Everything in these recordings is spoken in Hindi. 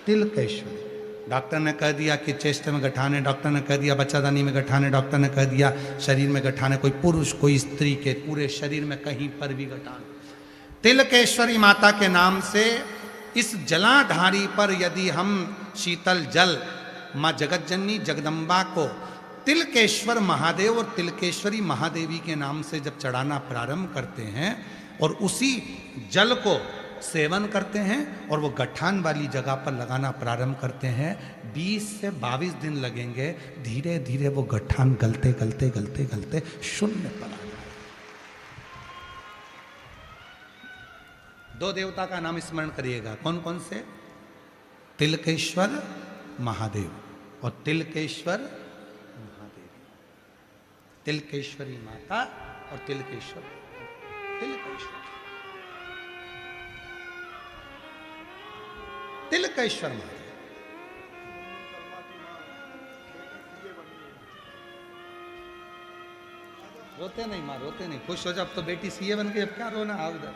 तिलकेश्वरी। डॉक्टर ने कह दिया कि चेस्ट में गठान है, डॉक्टर ने कह दिया बच्चादानी में गठान है, डॉक्टर ने कह दिया शरीर में गठान है, कोई पुरुष कोई स्त्री के पूरे शरीर में कहीं पर भी गठान। तिलकेश्वरी माता के नाम से इस जलाधारी पर यदि हम शीतल जल माँ जगतजननी जगदम्बा को तिलकेश्वर महादेव और तिलकेश्वरी महादेवी के नाम से जब चढ़ाना प्रारंभ करते हैं और उसी जल को सेवन करते हैं और वो गठान वाली जगह पर लगाना प्रारंभ करते हैं, 20 से 22 दिन लगेंगे, धीरे धीरे वो गठान गलते गलते गलते गलते शून्य पर आ जाए। 2 देवता का नाम स्मरण करिएगा, कौन कौन से? तिलकेश्वर महादेव और तिलकेश्वर महादेव, तिलकेश्वरी माता और तिलकेश्वर तिलकेश्वर महादेव। रोते नहीं माँ, रोते नहीं, खुश हो जाओ, अब तो बेटी सीए बन गई, अब क्या रोना, आओ उधर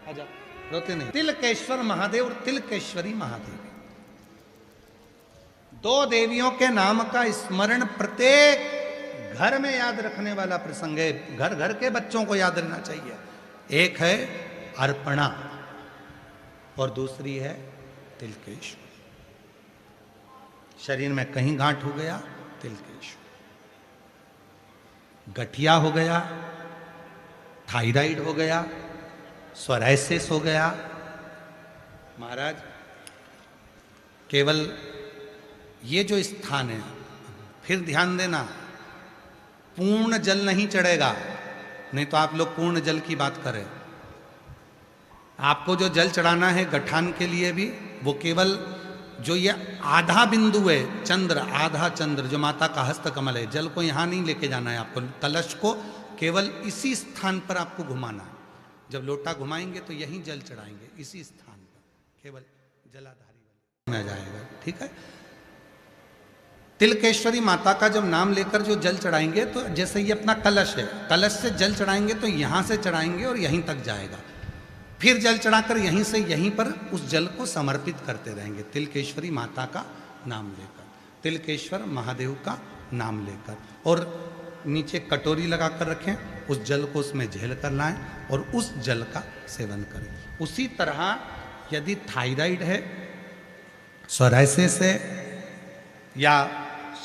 आ जाओ, रोते नहीं। तिलकेश्वर महादेव और तिलकेश्वरी महादेवी 2 देवियों के नाम का स्मरण प्रत्येक घर में याद रखने वाला प्रसंग है, घर घर के बच्चों को याद रहना चाहिए। एक है अर्पणा और दूसरी है तिलकेश्वर। शरीर में कहीं गांठ हो गया, तिलकेश्वर। गठिया हो गया, थायराइड हो गया, सोरायसिस हो गया, महाराज केवल ये जो स्थान है, फिर ध्यान देना, पूर्ण जल नहीं चढ़ेगा, नहीं तो आप लोग पूर्ण जल की बात करें। आपको जो जल चढ़ाना है गठान के लिए भी, वो केवल जो ये आधा बिंदु है, चंद्र, आधा चंद्र जो माता का हस्त कमल है, जल को यहाँ नहीं लेके जाना है आपको, कलश को केवल इसी स्थान पर आपको घुमाना है। जब लोटा घुमाएंगे तो यहीं जल चढ़ाएंगे, इसी स्थान पर, केवल जलाधारी में जाएगा, ठीक है। तिलकेश्वरी माता का जब नाम लेकर जो जल चढ़ाएंगे, तो जैसे ये अपना कलश है, कलश से जल चढ़ाएंगे तो यहाँ से चढ़ाएंगे और यहीं तक जाएगा, फिर जल चढ़ाकर यहीं से यहीं पर उस जल को समर्पित करते रहेंगे, तिलकेश्वरी माता का नाम लेकर, तिलकेश्वर महादेव का नाम लेकर। और नीचे कटोरी लगा कर रखें, उस जल को उसमें झेल कर लाएं और उस जल का सेवन करें। उसी तरह यदि थायराइड है, सोरायसिस है, या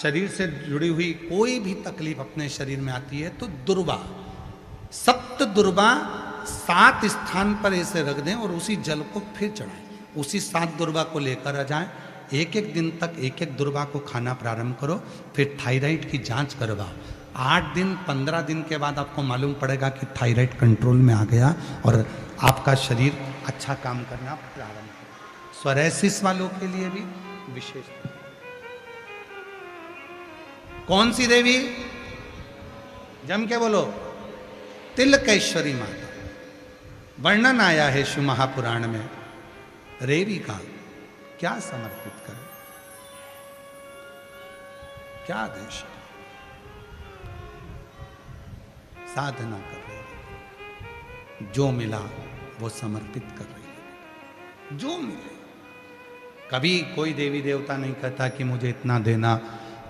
शरीर से जुड़ी हुई कोई भी तकलीफ अपने शरीर में आती है, तो दुर्वा, 7 दुर्वा 7 स्थान पर ऐसे रख दें और उसी जल को फिर चढ़ाएं, उसी 7 दुर्वा को लेकर आ जाएं। 1-1 दिन तक 1-1 दुर्वा को खाना प्रारंभ करो, फिर थायराइड की जांच करवाओ। 8 दिन 15 दिन के बाद आपको मालूम पड़ेगा कि थायराइड कंट्रोल में आ गया और आपका शरीर अच्छा काम करना प्रारंभ करेगा। सोरायसिस वालों के लिए भी विशेष। कौन सी देवी? जम के बोलो, तिलकेश्वरी माता। वर्णन आया है शिव महापुराण में, रेवी का क्या समर्पित करें, क्या देश, साधना कर रही है, जो मिला वो समर्पित कर रही है, जो मिले। कभी कोई देवी देवता नहीं कहता कि मुझे इतना देना,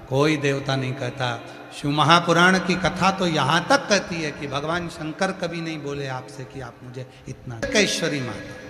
कोई देवता नहीं कहता। शिव महापुराण की कथा तो यहाँ तक कहती है कि भगवान शंकर कभी नहीं बोले आपसे कि आप मुझे इतना। तिलकेश्वरी माता